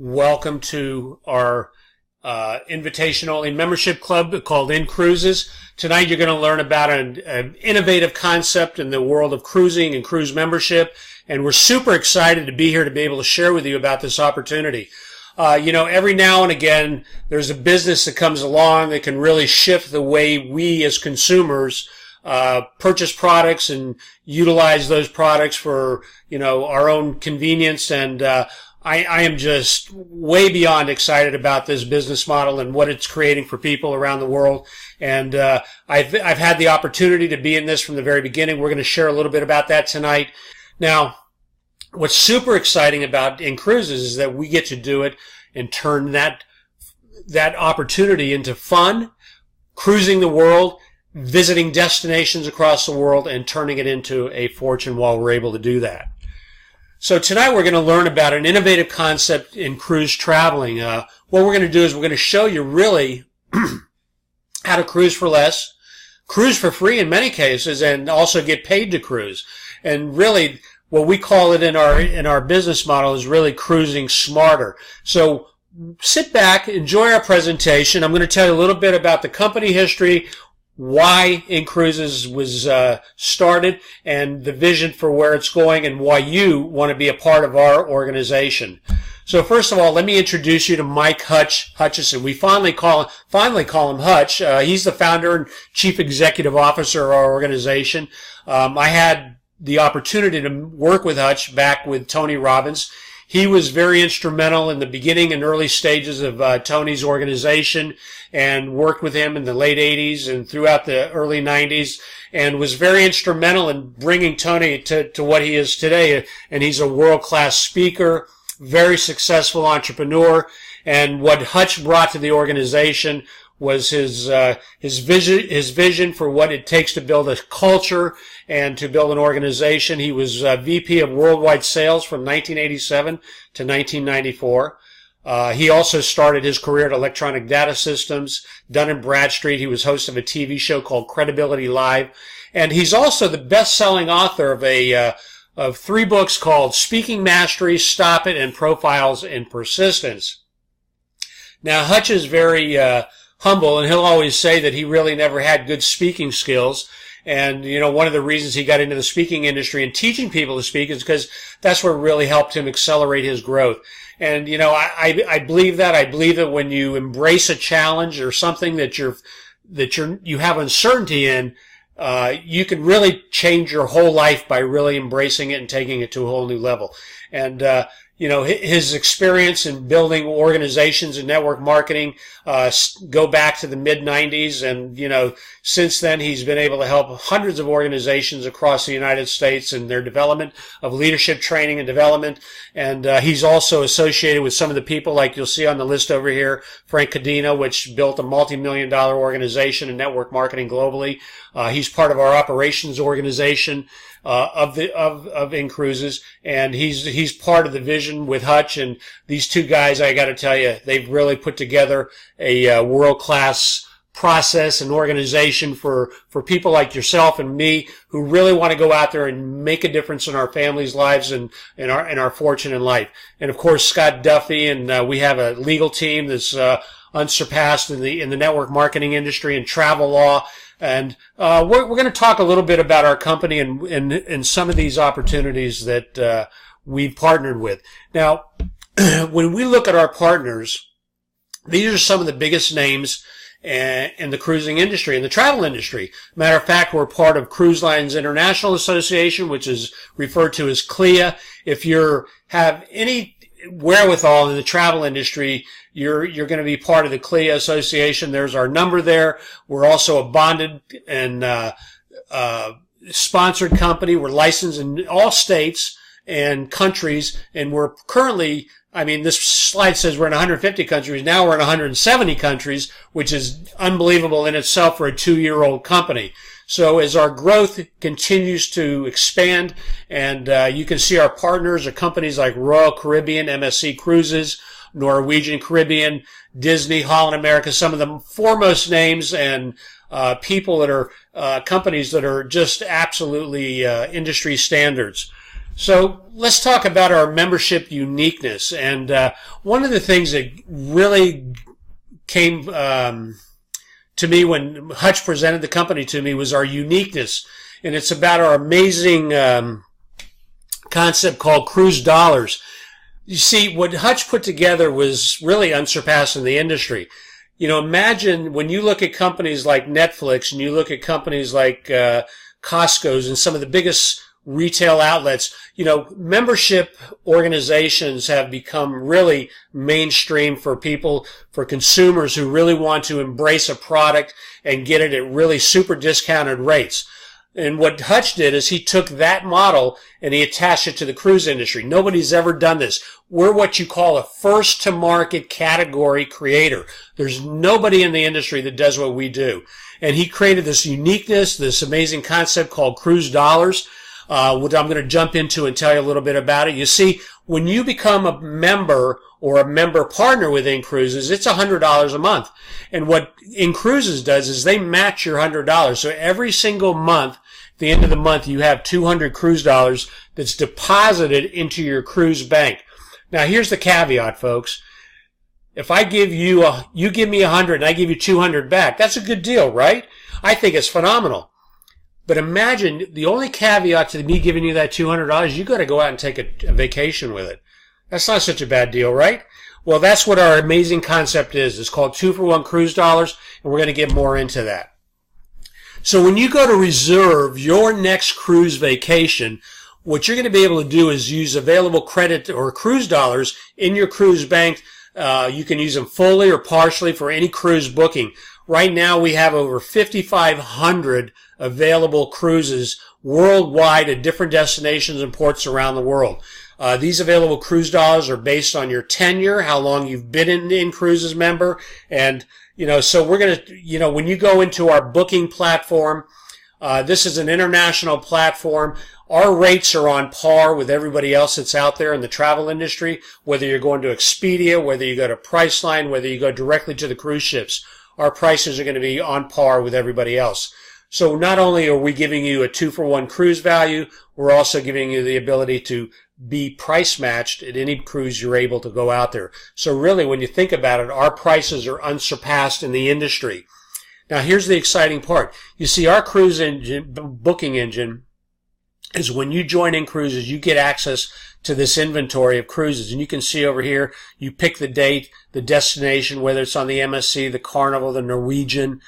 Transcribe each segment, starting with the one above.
Welcome to our invitation-only membership club called inCruises. Tonight you're going to learn about an innovative concept in the world of cruising and cruise membership, and we're super excited to be here to be able to share with you about this opportunity. Every now and again there's a business that comes along that can really shift the way we as consumers purchase products and utilize those products for, our own convenience. And I am just way beyond excited about this business model and what it's creating for people around the world. And I've had the opportunity to be in this from the very beginning. We're going to share a little bit about that tonight. Now, what's super exciting about inCruises is that we get to do it and turn that opportunity into fun, cruising the world, visiting destinations across the world, and turning it into a fortune while we're able to do that. So tonight we're going to learn about an innovative concept in cruise traveling. What we're going to do is we're going to show you really how to cruise for less, cruise for free in many cases, and also get paid to cruise. And really, what we call it in our business model is really cruising smarter. So sit back, enjoy our presentation. I'm going to tell you a little bit about the company history, why inCruises was started, and the vision for where it's going, and why you want to be a part of our organization. So first of all, let me introduce you to Mike Hutchison. We finally call him Hutch. He's the founder and chief executive officer of our organization. I had the opportunity to work with Hutch back with Tony Robbins. He was very instrumental in the beginning and early stages of Tony's organization, and worked with him in the late 80s and throughout the early 90s, and was very instrumental in bringing Tony to what he is today. And he's a world-class speaker, very successful entrepreneur. And what Hutch brought to the organization was his vision for what it takes to build a culture and to build an organization. He was VP of Worldwide Sales from 1987 to 1994. He also started his career at Electronic Data Systems, Dun & Bradstreet. He was host of a TV show called Credibility Live. And he's also the best-selling author of 3 books called Speaking Mastery, Stop It, and Profiles in Persistence. Now, Hutch is very humble, and he'll always say that he really never had good speaking skills. And, one of the reasons he got into the speaking industry and teaching people to speak is because that's what really helped him accelerate his growth. And, I believe that. I believe that when you embrace a challenge or something that you have uncertainty in, you can really change your whole life by really embracing it and taking it to a whole new level. And, his experience in building organizations and network marketing go back to the mid-90s, and since then he's been able to help hundreds of organizations across the United States in their development of leadership training and development. And he's also associated with some of the people like you'll see on the list over here, Frank Cadena, which built a multi-million-dollar organization in network marketing globally. He's part of our operations organization of inCruises, and he's part of the vision with Hutch. And these two guys, I got to tell you, they've really put together a world-class process and organization for people like yourself and me who really want to go out there and make a difference in our families' lives and in our fortune in life. And of course, Scott Duffy, and we have a legal team that's unsurpassed in the network marketing industry and travel law. And we're going to talk a little bit about our company and some of these opportunities that we've partnered with. Now, when we look at our partners, these are some of the biggest names in the cruising industry, in the travel industry. Matter of fact, we're part of Cruise Lines International Association, which is referred to as CLIA. If you have any wherewithal in the travel industry, you're going to be part of the CLIA Association. There's our number there. We're also a bonded and sponsored company. We're licensed in all states and countries, and we're currently, this slide says we're in 150 countries. Now we're in 170 countries, which is unbelievable in itself for a 2-year-old company. So as our growth continues to expand, and you can see our partners are companies like Royal Caribbean, MSC Cruises, Norwegian Caribbean, Disney, Holland America, some of the foremost names and people that are companies that are just absolutely industry standards. So let's talk about our membership uniqueness. And one of the things that really came to me when Hutch presented the company to me was our uniqueness. And it's about our amazing concept called cruise dollars. You see, what Hutch put together was really unsurpassed in the industry. You know, imagine when you look at companies like Netflix and you look at companies like Costco's and some of the biggest retail outlets, you know, membership organizations have become really mainstream for people, for consumers who really want to embrace a product and get it at really super discounted rates. And what Hutch did is he took that model and he attached it to the cruise industry. Nobody's ever done this. We're what you call a first-to-market category creator. There's nobody in the industry that does what we do. And he created this uniqueness, this amazing concept called cruise dollars, which I'm going to jump into and tell you a little bit about it. You see, when you become a member or a member partner with inCruises, it's $100 a month. And what inCruises does is they match your $100. So every single month, at the end of the month, you have 200 cruise dollars that's deposited into your cruise bank. Now, here's the caveat, folks. If I give you you give me 100 and I give you 200 back, that's a good deal, right? I think it's phenomenal. But imagine the only caveat to me giving you that $200, you got to go out and take a vacation with it. That's not such a bad deal, right? Well, that's what our amazing concept is. It's called 2-for-1 cruise dollars, and we're going to get more into that. So when you go to reserve your next cruise vacation, what you're going to be able to do is use available credit or cruise dollars in your cruise bank. You can use them fully or partially for any cruise booking. Right now, we have over 5,500 available cruises worldwide at different destinations and ports around the world. These available cruise dollars are based on your tenure, how long you've been an inCruises member, and so we're going to, when you go into our booking platform, this is an international platform. Our rates are on par with everybody else that's out there in the travel industry, whether you're going to Expedia, whether you go to Priceline, whether you go directly to the cruise ships. Our prices are going to be on par with everybody else. So not only are we giving you a 2-for-1 cruise value, we're also giving you the ability to be price matched at any cruise you're able to go out there. So really, when you think about it, our prices are unsurpassed in the industry. Now, here's the exciting part. You see, our cruise engine, booking engine, is when you join inCruises, you get access to this inventory of cruises. And you can see over here, you pick the date, the destination, whether it's on the MSC, the Carnival, the Norwegian,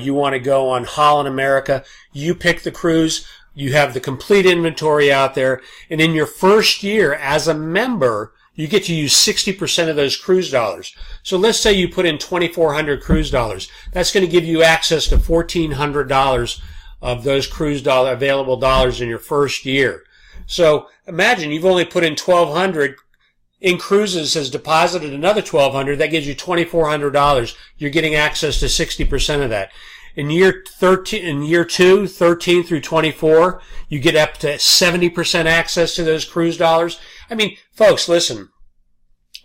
you want to go on Holland America. You pick the cruise. You have the complete inventory out there. And in your first year as a member, you get to use 60% of those cruise dollars. So let's say you put in 2,400 cruise dollars. That's going to give you access to $1,400 of those cruise dollar available dollars in your first year. So imagine you've only put in 1,200. inCruises has deposited another 1,200. That gives you $2,400. You're getting access to 60% of that. In year 2, 13 through 24, you get up to 70% access to those cruise dollars. I mean, folks, listen,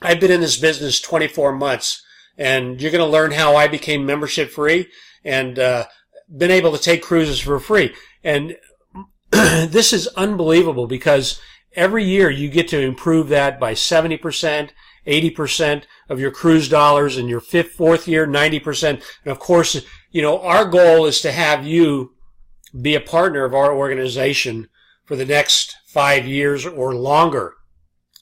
I've been in this business 24 months, and you're going to learn how I became membership free and been able to take cruises for free. And this is unbelievable because every year you get to improve that by 70%, 80% of your cruise dollars. In your fourth year, 90%. And of course, our goal is to have you be a partner of our organization for the next 5 years or longer.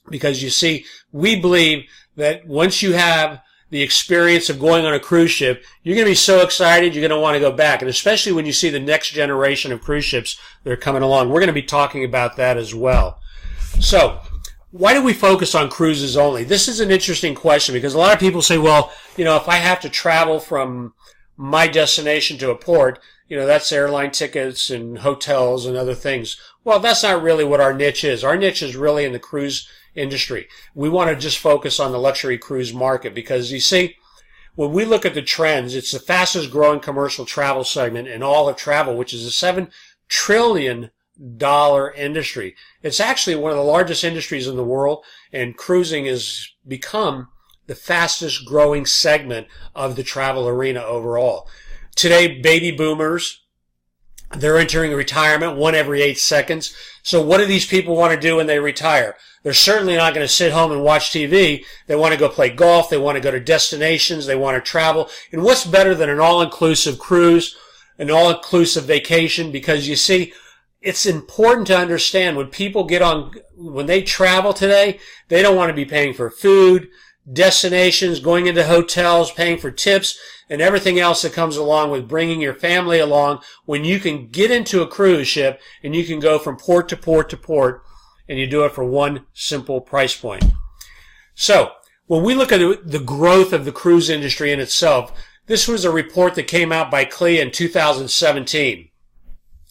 Because you see, we believe that once you have the experience of going on a cruise ship, you're going to be so excited you're going to want to go back. And especially when you see the next generation of cruise ships that are coming along. We're going to be talking about that as well. So, why do we focus on cruises only? This is an interesting question because a lot of people say, well, if I have to travel from my destination to a port, that's airline tickets and hotels and other things. Well, that's not really what our niche is. Our niche is really in the cruise industry. We want to just focus on the luxury cruise market because you see, when we look at the trends, it's the fastest growing commercial travel segment in all of travel, which is a $7 trillion industry. It's actually one of the largest industries in the world, and cruising has become the fastest growing segment of the travel arena overall. Today, baby boomers They're entering retirement, one every 8 seconds. So what do these people want to do when they retire? They're certainly not going to sit home and watch TV. They want to go play golf. They want to go to destinations. They want to travel. And what's better than an all-inclusive cruise, an all-inclusive vacation? Because you see, it's important to understand when they travel today, they don't want to be paying for food, destinations, going into hotels, paying for tips, and everything else that comes along with bringing your family along, when you can get into a cruise ship and you can go from port to port to port, and you do it for one simple price point. So, when we look at the growth of the cruise industry in itself, this was a report that came out by CLIA in 2017.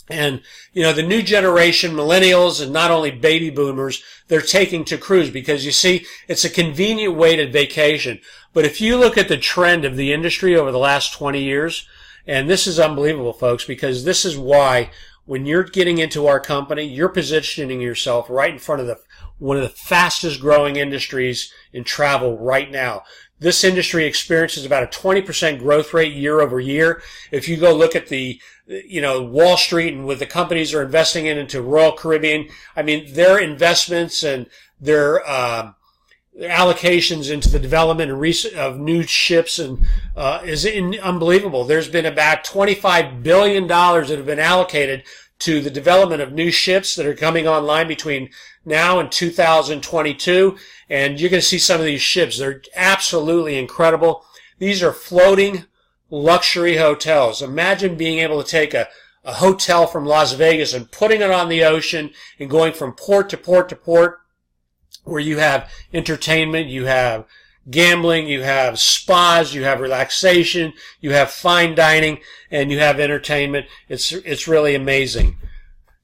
And, the new generation, millennials, and not only baby boomers, they're taking to cruise because, you see, it's a convenient way to vacation. But if you look at the trend of the industry over the last 20 years, and this is unbelievable, folks, because this is why when you're getting into our company, you're positioning yourself right in front of one of the fastest growing industries in travel right now. This industry experiences about a 20% growth rate year over year. If you go look at the, Wall Street and what the companies are investing into Royal Caribbean, I mean, their investments and their allocations into the development of new ships is unbelievable. There's been about $25 billion that have been allocated to the development of new ships that are coming online between now and 2022. And you're going to see some of these ships. They're absolutely incredible. These are floating luxury hotels. Imagine being able to take a hotel from Las Vegas and putting it on the ocean and going from port to port to port, where you have entertainment, you have gambling, you have spas, you have relaxation, you have fine dining, and you have entertainment. It's really amazing.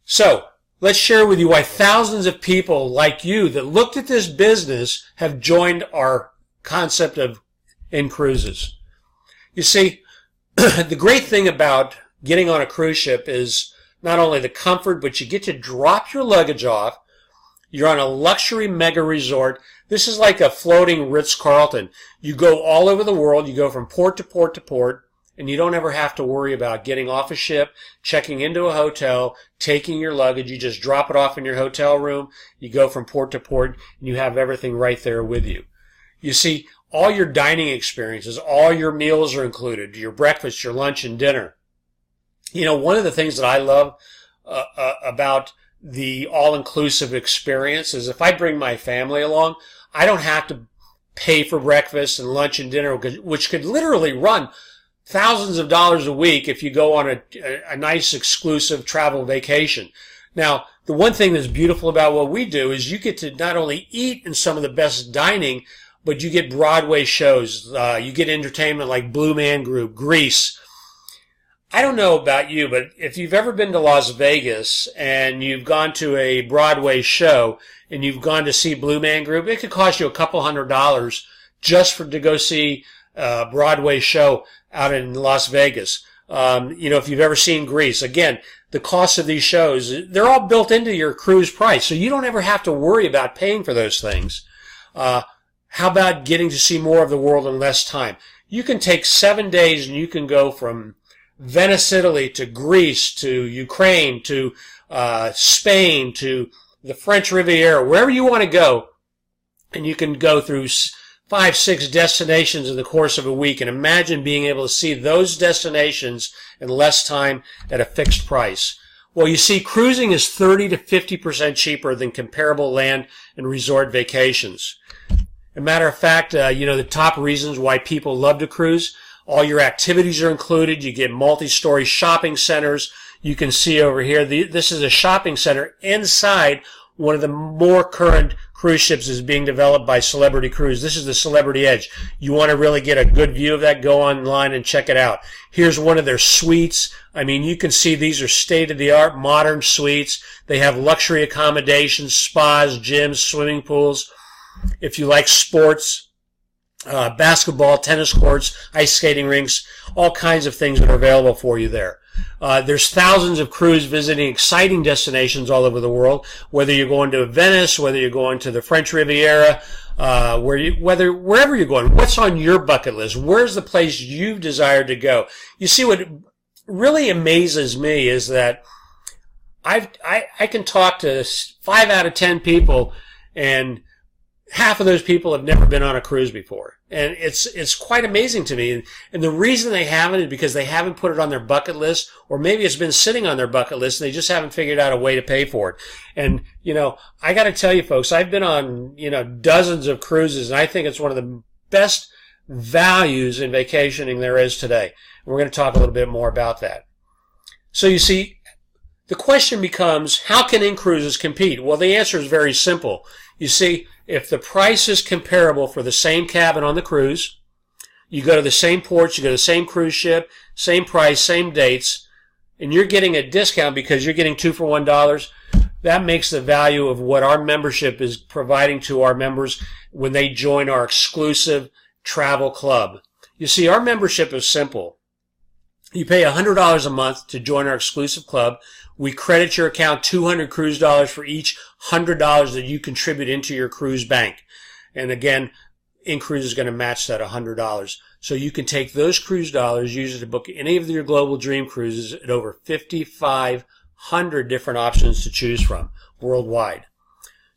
So, let's share with you why thousands of people like you that looked at this business have joined our concept of inCruises. You see, the great thing about getting on a cruise ship is not only the comfort, but you get to drop your luggage off. You're on a luxury mega resort. This is like a floating Ritz-Carlton. You go all over the world. You go from port to port to port, and you don't ever have to worry about getting off a ship, checking into a hotel, taking your luggage. You just drop it off in your hotel room. You go from port to port, and you have everything right there with you. You see, all your dining experiences, all your meals are included, your breakfast, your lunch, and dinner. One of the things that I love about the all-inclusive experience is if I bring my family along, I don't have to pay for breakfast and lunch and dinner, which could literally run thousands of dollars a week if you go on a nice exclusive travel vacation. Now, the one thing that's beautiful about what we do is you get to not only eat in some of the best dining, but you get Broadway shows. You get entertainment like Blue Man Group, Grease. I don't know about you, but if you've ever been to Las Vegas and you've gone to a Broadway show and you've gone to see Blue Man Group, it could cost you a couple $100 just to go see a Broadway show out in Las Vegas. If you've ever seen Grease, again, the cost of these shows, they're all built into your cruise price, so you don't ever have to worry about paying for those things. How about getting to see more of the world in less time? You can take 7 days and you can go from Venice, Italy, to Greece, to Ukraine, to Spain, to the French Riviera, wherever you want to go, and you can go through 5, 6 destinations in the course of a week, and imagine being able to see those destinations in less time at a fixed price. Well, you see, cruising is 30 to 50% cheaper than comparable land and resort vacations. As a matter of fact, the top reasons why people love to cruise, all your activities are included. You get multi-story shopping centers. You can see over here, this is a shopping center inside one of the more current cruise ships is being developed by Celebrity Cruise. This is the Celebrity Edge. You want to really get a good view of that, go online and check it out. Here's one of their suites. I mean, you can see these are state-of-the-art modern suites. They have luxury accommodations, spas, gyms, swimming pools. If you like sports, basketball, tennis courts, ice skating rinks, all kinds of things that are available for you there. There's thousands of crews visiting exciting destinations all over the world, whether you're going to Venice, whether you're going to the French Riviera, wherever you're going. What's on your bucket list? Where's the place you've desired to go? You see, what really amazes me is that I can talk to 5 out of 10 people, and half of those people have never been on a cruise before. And it's quite amazing to me. And the reason they haven't is because they haven't put it on their bucket list, or maybe it's been sitting on their bucket list and they just haven't figured out a way to pay for it. And, I got to tell you folks, I've been on, dozens of cruises, and I think it's one of the best values in vacationing there is today. And we're going to talk a little bit more about that. So you see, the question becomes, how can inCruises compete? Well, the answer is very simple. You see, if the price is comparable for the same cabin on the cruise, you go to the same ports, you go to the same cruise ship, same price, same dates, and you're getting a discount because you're getting 2 for $1, that makes the value of what our membership is providing to our members when they join our exclusive travel club. You see, our membership is simple. You pay $100 a month to join our exclusive club. We credit your account $200 cruise dollars for each $100 that you contribute into your cruise bank. And again, inCruises is going to match that $100. So you can take those cruise dollars, use it to book any of your global dream cruises at over 5,500 different options to choose from worldwide.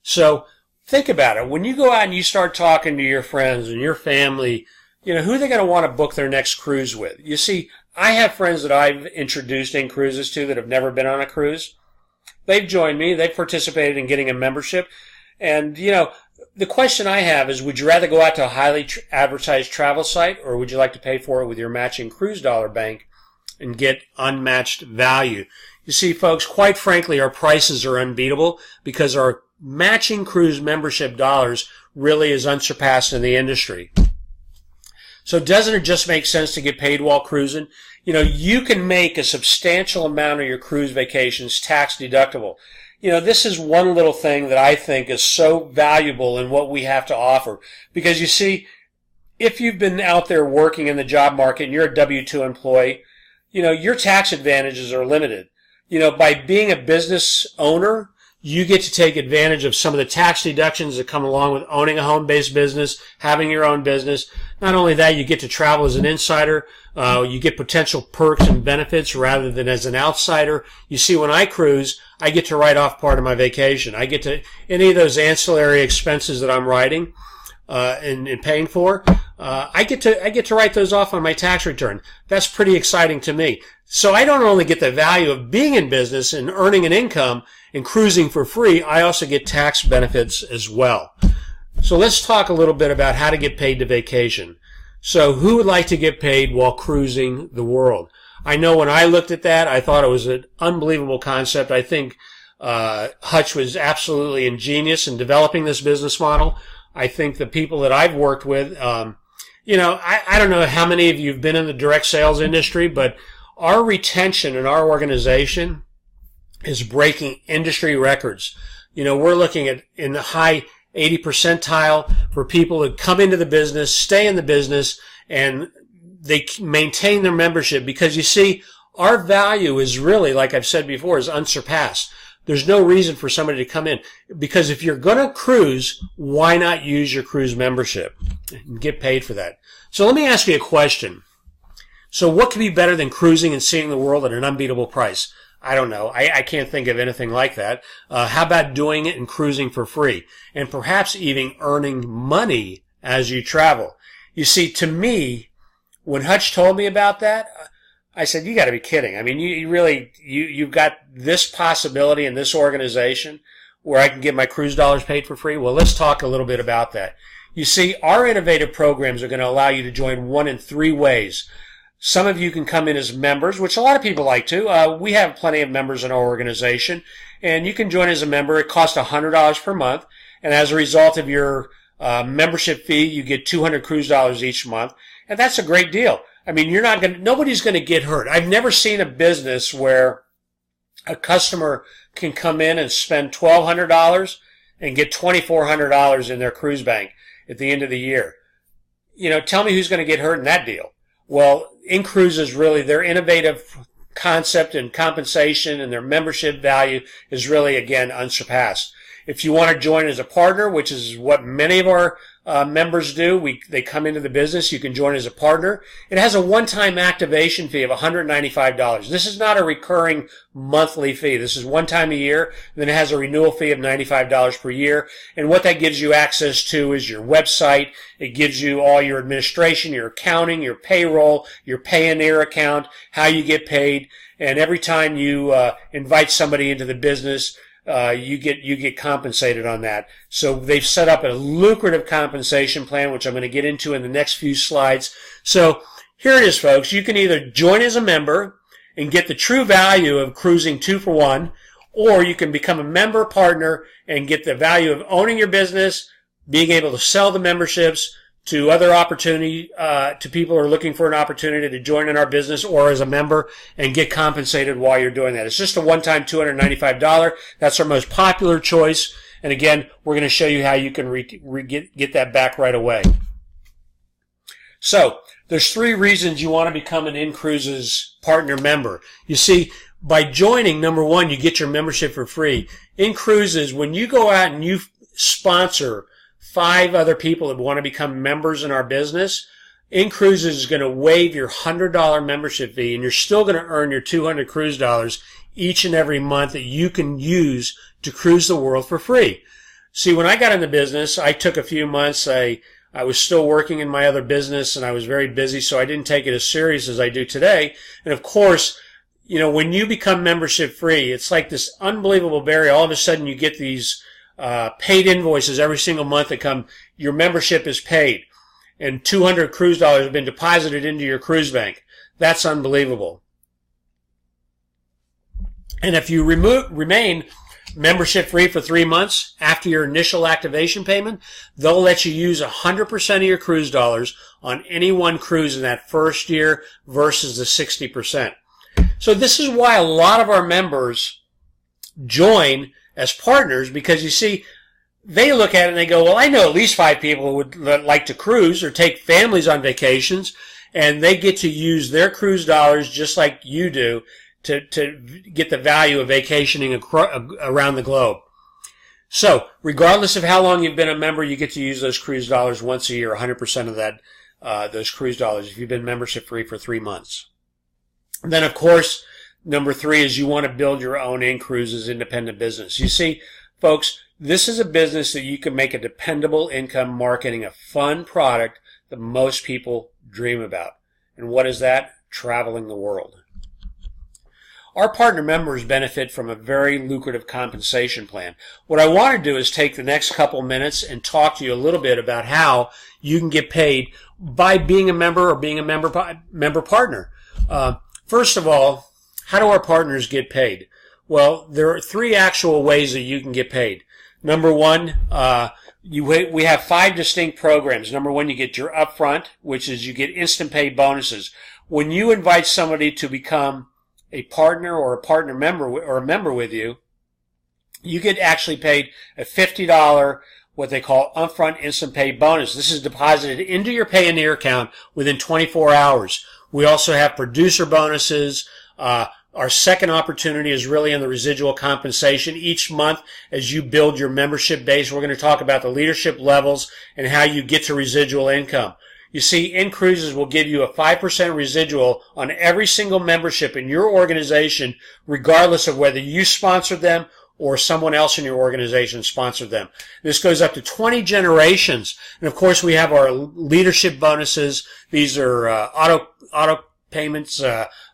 So think about it. When you go out and you start talking to your friends and your family, who are they going to want to book their next cruise with? You see, I have friends that I've introduced inCruises to that have never been on a cruise. They've joined me. They've participated in getting a membership. And, the question I have is, would you rather go out to a highly advertised travel site, or would you like to pay for it with your matching cruise dollar bank and get unmatched value? You see, folks, quite frankly, our prices are unbeatable because our matching cruise membership dollars really is unsurpassed in the industry. So doesn't it just make sense to get paid while cruising? You can make a substantial amount of your cruise vacations tax deductible. This is one little thing that I think is so valuable in what we have to offer. Because you see, if you've been out there working in the job market and you're a W-2 employee, your tax advantages are limited. By being a business owner, you get to take advantage of some of the tax deductions that come along with owning a home-based business, having your own business. Not only that, you get to travel as an insider. You get potential perks and benefits rather than as an outsider. You see, when I cruise, I get to write off part of my vacation. I get to, any of those ancillary expenses that I'm writing and paying for, I get to write those off on my tax return. That's pretty exciting to me. So I don't only get the value of being in business and earning an income and cruising for free, I also get tax benefits as well. So let's talk a little bit about how to get paid to vacation. So who would like to get paid while cruising the world? I know when I looked at that, I thought it was an unbelievable concept. I think Hutch was absolutely ingenious in developing this business model. I think the people that I've worked with, I don't know how many of you have been in the direct sales industry, but our retention in our organization is breaking industry records. We're looking at in the high 80 percentile for people that come into the business, stay in the business, and they maintain their membership because you see, our value is really, like I've said before, is unsurpassed. There's no reason for somebody to come in because if you're going to cruise, why not use your cruise membership and get paid for that? So let me ask you a question. So what could be better than cruising and seeing the world at an unbeatable price? I don't know. I can't think of anything like that. How about doing it and cruising for free? And perhaps even earning money as you travel. You see, to me, when Hutch told me about that, I said, you got to be kidding. I mean, you've got this possibility in this organization where I can get my cruise dollars paid for free? Well, let's talk a little bit about that. You see, our innovative programs are going to allow you to join one in 3 ways. Some of you can come in as members, which a lot of people like to. We have plenty of members in our organization, and you can join as a member. It costs $100 per month, and as a result of your membership fee, you get $200 cruise dollars each month, and that's a great deal. I mean, nobody's going to get hurt. I've never seen a business where a customer can come in and spend $1,200 and get $2,400 in their cruise bank at the end of the year. Tell me who's going to get hurt in that deal. Well, inCruises really, their innovative concept and compensation and their membership value is really, again, unsurpassed. If you want to join as a partner, which is what many of our members do. They come into the business. You can join as a partner. It has a one-time activation fee of $195. This is not a recurring monthly fee. This is one time a year. Then it has a renewal fee of $95 per year. And what that gives you access to is your website. It gives you all your administration, your accounting, your payroll, your Payoneer account, how you get paid. And every time you invite somebody into the business, you get compensated on that. So they've set up a lucrative compensation plan, which I'm going to get into in the next few slides. So here it is, folks. You can either join as a member and get the true value of cruising 2 for 1, or you can become a member partner and get the value of owning your business, being able to sell the memberships to other opportunity, to people who are looking for an opportunity to join in our business or as a member and get compensated while you're doing that. It's just a one-time $295. That's our most popular choice. And again, we're going to show you how you can get that back right away. So there's 3 reasons you want to become an inCruises partner member. You see, by joining, number 1, you get your membership for free. inCruises, when you go out and you sponsor 5 other people that want to become members in our business, inCruises is going to waive your $100 membership fee, and you're still going to earn your 200 cruise dollars each and every month that you can use to cruise the world for free. See, when I got in the business, I took a few months. I was still working in my other business, and I was very busy, so I didn't take it as serious as I do today. And of course, you know, when you become membership free, it's like this unbelievable barrier. All of a sudden, you get these paid invoices every single month that come, your membership is paid, and 200 cruise dollars have been deposited into your cruise bank. That's unbelievable. And if you remain membership free for 3 months after your initial activation payment, they'll let you use 100% of your cruise dollars on any one cruise in that first year versus the 60%. So this is why a lot of our members join as partners, because you see, they look at it and they go, well, I know at least 5 people who would like to cruise or take families on vacations, and they get to use their cruise dollars just like you do to get the value of vacationing around the globe. So regardless of how long you've been a member, you get to use those cruise dollars once a year, 100% of that, those cruise dollars, if you've been membership free for 3 months. And then, of course, number 3 is you want to build your own inCruises independent business. You see, folks, this is a business that you can make a dependable income marketing a fun product that most people dream about. And what is that? Traveling the world. Our partner members benefit from a very lucrative compensation plan. What I want to do is take the next couple minutes and talk to you a little bit about how you can get paid by being a member or being a member partner. First of all, how do our partners get paid? Well, there are 3 actual ways that you can get paid. Number 1, we have 5 distinct programs. Number 1, you get your upfront, which is you get instant pay bonuses. When you invite somebody to become a partner or a partner member or a member with you, you get actually paid a $50 what they call upfront instant pay bonus. This is deposited into your Payoneer account within 24 hours. We also have producer bonuses. Our second opportunity is really in the residual compensation. Each month, as you build your membership base, we're going to talk about the leadership levels and how you get to residual income. You see, inCruises will give you a 5% residual on every single membership in your organization, regardless of whether you sponsored them or someone else in your organization sponsored them. This goes up to 20 generations. And of course, we have our leadership bonuses. These are auto payments,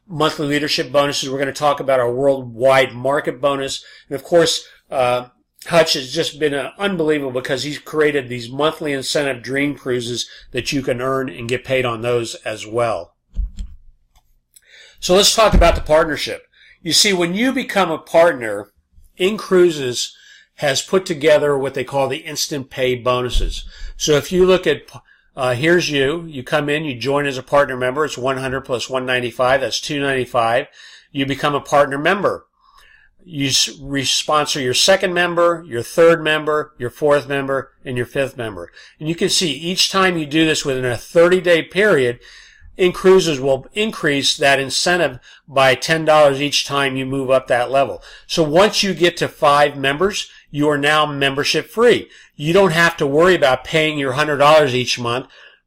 monthly leadership bonuses. We're going to talk about our worldwide market bonus. And of course, Hutch has just been unbelievable because he's created these monthly incentive dream cruises that you can earn and get paid on those as well. So let's talk about the partnership. You see, when you become a partner, inCruises has put together what they call the instant pay bonuses. So if you look at, here's you come in, you join as a partner member, it's 100 plus 195, that's 295. You become a partner member. You sponsor your second member, your third member, your fourth member, and your fifth member. And you can see each time you do this within a 30-day period, inCruises will increase that incentive by $10 each time you move up that level. So once you get to 5 members, you are now membership free. You don't have to worry about paying your $100 each month.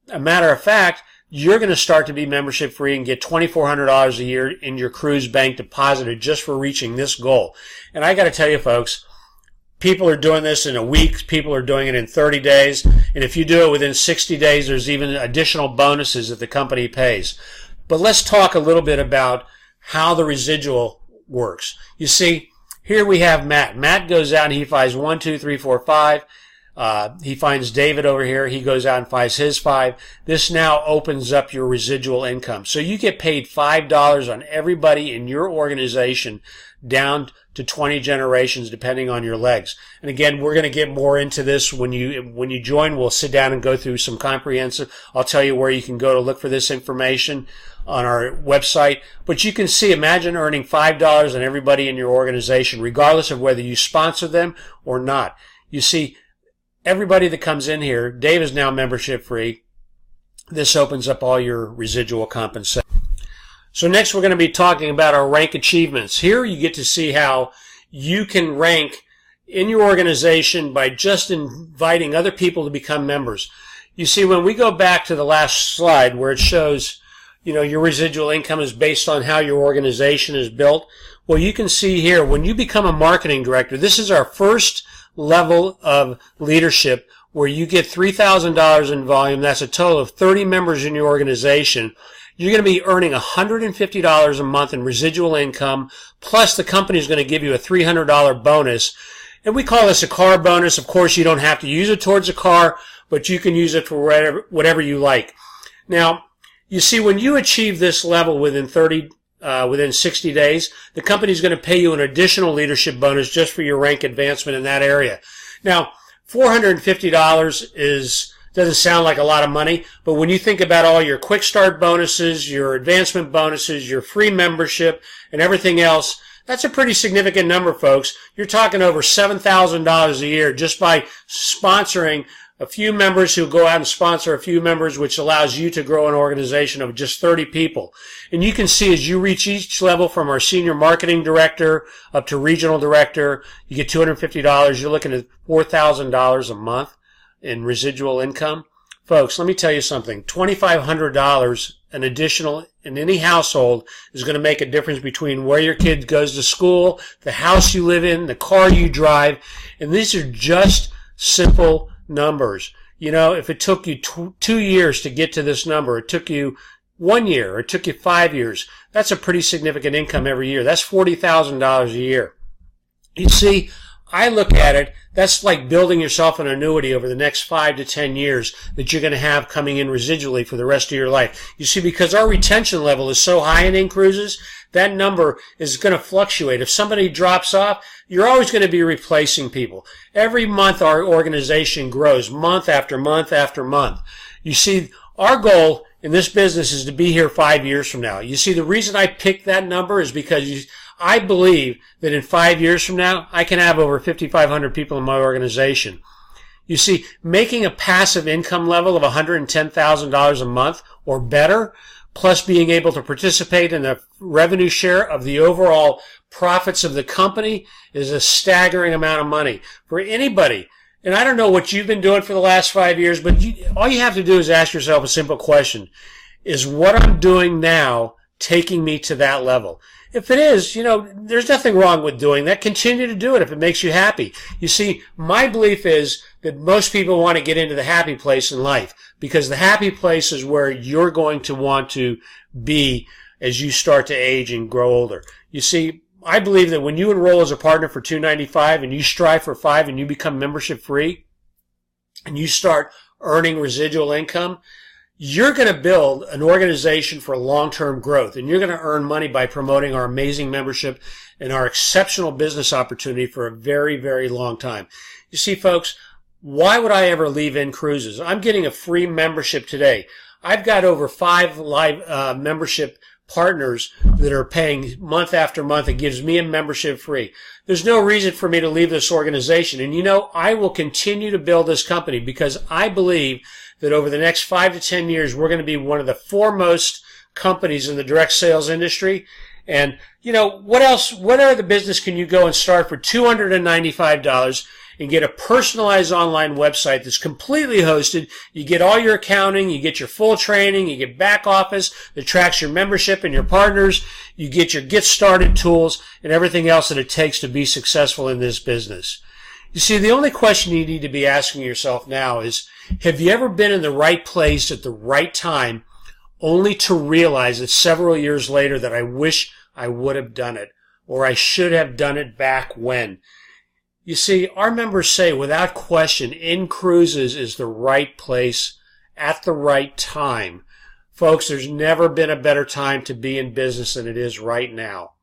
A matter of fact, you're going to start to be membership free and get $2,400 a year in your cruise bank deposited just for reaching this goal. And I got to tell you, folks, people are doing this in a week. People are doing it in 30 days. And if you do it within 60 days, there's even additional bonuses that the company pays. But let's talk a little bit about how the residual works. You see, here we have Matt. Matt goes out and he finds 1, 2, 3, 4, 5. He finds David over here. He goes out and finds his 5. This now opens up your residual income. So you get paid $5 on everybody in your organization down to 20 generations, depending on your legs. And again, we're going to get more into this when you join. We'll sit down and go through some comprehensive. I'll tell you where you can go to look for this information on our website. But you can see, imagine earning $5 on everybody in your organization, regardless of whether you sponsor them or not. You see, everybody that comes in here, Dave is now membership free. This opens up all your residual compensation. So next we're going to be talking about our rank achievements. Here you get to see how you can rank in your organization by just inviting other people to become members. You see, when we go back to the last slide where it shows, your residual income is based on how your organization is built. Well, you can see here, when you become a marketing director, this is our first level of leadership where you get $3,000 in volume. That's a total of 30 members in your organization. You're going to be earning $150 a month in residual income, plus the company is going to give you a $300 bonus. And we call this a car bonus. Of course, you don't have to use it towards a car, but you can use it for whatever you like. Now, you see, when you achieve this level within 60 days, the company is going to pay you an additional leadership bonus just for your rank advancement in that area. Now, $450 doesn't sound like a lot of money, but when you think about all your quick start bonuses, your advancement bonuses, your free membership, and everything else, that's a pretty significant number, folks. You're talking over $7,000 a year just by sponsoring a few members who go out and sponsor a few members, which allows you to grow an organization of just 30 people. And you can see as you reach each level from our senior marketing director up to regional director, you get $250. You're looking at $4,000 a month in residual income. Folks, let me tell you something. $2,500 an additional in any household is going to make a difference between where your kid goes to school, the house you live in, the car you drive. And these are just simple numbers. If it took you 2 years to get to this number, it took you 1 year, or it took you 5 years, that's a pretty significant income every year. That's $40,000 a year. You see, I look at it, that's like building yourself an annuity over the next 5 to 10 years that you're going to have coming in residually for the rest of your life. You see, because our retention level is so high in inCruises, that number is going to fluctuate. If somebody drops off, you're always going to be replacing people. Every month our organization grows, month after month after month. You see, our goal in this business is to be here 5 years from now. You see, the reason I picked that number is because I believe that in 5 years from now, I can have over 5,500 people in my organization. You see, making a passive income level of $110,000 a month or better, plus being able to participate in the revenue share of the overall profits of the company, is a staggering amount of money for anybody. And I don't know what you've been doing for the last 5 years, but all you have to do is ask yourself a simple question. Is what I'm doing now taking me to that level? If it is, there's nothing wrong with doing that. Continue to do it if it makes you happy. You see, my belief is that most people want to get into the happy place in life, because the happy place is where you're going to want to be as you start to age and grow older. You see, I believe that when you enroll as a partner for $295 and you strive for $5 and you become membership free and you start earning residual income, you're going to build an organization for long-term growth, and you're going to earn money by promoting our amazing membership and our exceptional business opportunity for a very, very long time. You see, folks, why would I ever leave inCruises? I'm getting a free membership today. I've got over 5 live membership partners that are paying month after month. It gives me a membership free. There's no reason for me to leave this organization. And I will continue to build this company because I believe that over the next 5 to 10 years, we're going to be one of the foremost companies in the direct sales industry. And, you know, what else, what other business can you go and start for $295 and get a personalized online website that's completely hosted? You get all your accounting, you get your full training, you get back office that tracks your membership and your partners, you get your get started tools and everything else that it takes to be successful in this business. You see, the only question you need to be asking yourself now is, have you ever been in the right place at the right time only to realize that several years later that I wish I would have done it, or I should have done it back when? You see, our members say without question, inCruises is the right place at the right time. Folks, there's never been a better time to be in business than it is right now.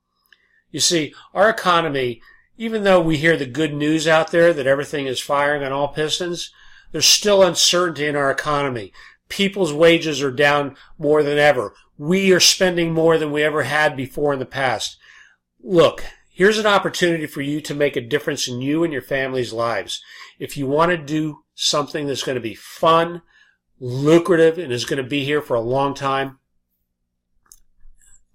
You see, our economy, even though we hear the good news out there that everything is firing on all pistons, there's still uncertainty in our economy. People's wages are down more than ever. We are spending more than we ever had before in the past. Look, here's an opportunity for you to make a difference in you and your family's lives. If you want to do something that's going to be fun, lucrative, and is going to be here for a long time,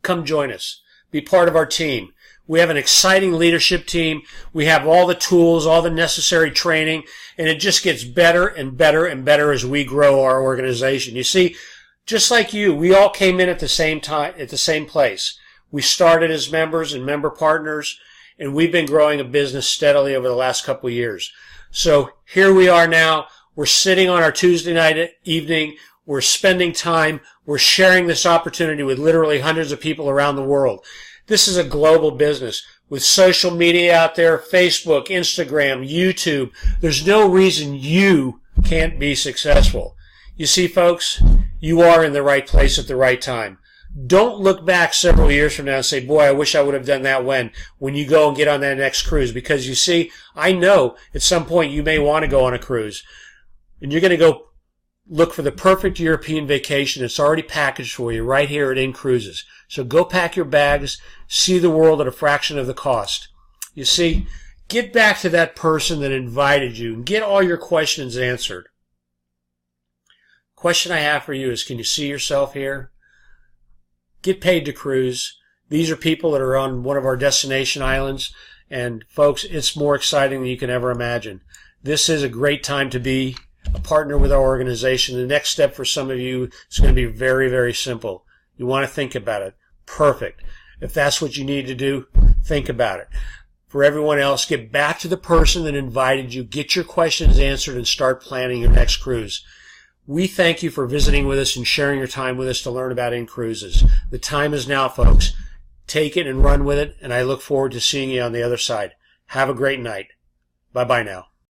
come join us. Be part of our team. We have an exciting leadership team. We have all the tools, all the necessary training, and it just gets better and better and better as we grow our organization. You see, just like you, we all came in at the same time, at the same place. We started as members and member partners, and we've been growing a business steadily over the last couple of years. So here we are now. We're sitting on our Tuesday night evening. We're spending time. We're sharing this opportunity with literally hundreds of people around the world. This is a global business with social media out there, Facebook, Instagram, YouTube. There's no reason you can't be successful. You see, folks, you are in the right place at the right time. Don't look back several years from now and say, boy, I wish I would have done that when you go and get on that next cruise. Because you see, I know at some point you may want to go on a cruise. And you're going to go look for the perfect European vacation. It's already packaged for you right here at inCruises. So go pack your bags, see the world at a fraction of the cost. You see, get back to that person that invited you and get all your questions answered. Question I have for you is, can you see yourself here? Get paid to cruise. These are people that are on one of our destination islands. And folks, it's more exciting than you can ever imagine. This is a great time to be a partner with our organization. The next step for some of you is going to be very, very simple. You want to think about it. Perfect. If that's what you need to do, think about it. For everyone else, get back to the person that invited you. Get your questions answered and start planning your next cruise. We thank you for visiting with us and sharing your time with us to learn about inCruises. The time is now, folks. Take it and run with it, and I look forward to seeing you on the other side. Have a great night. Bye-bye now.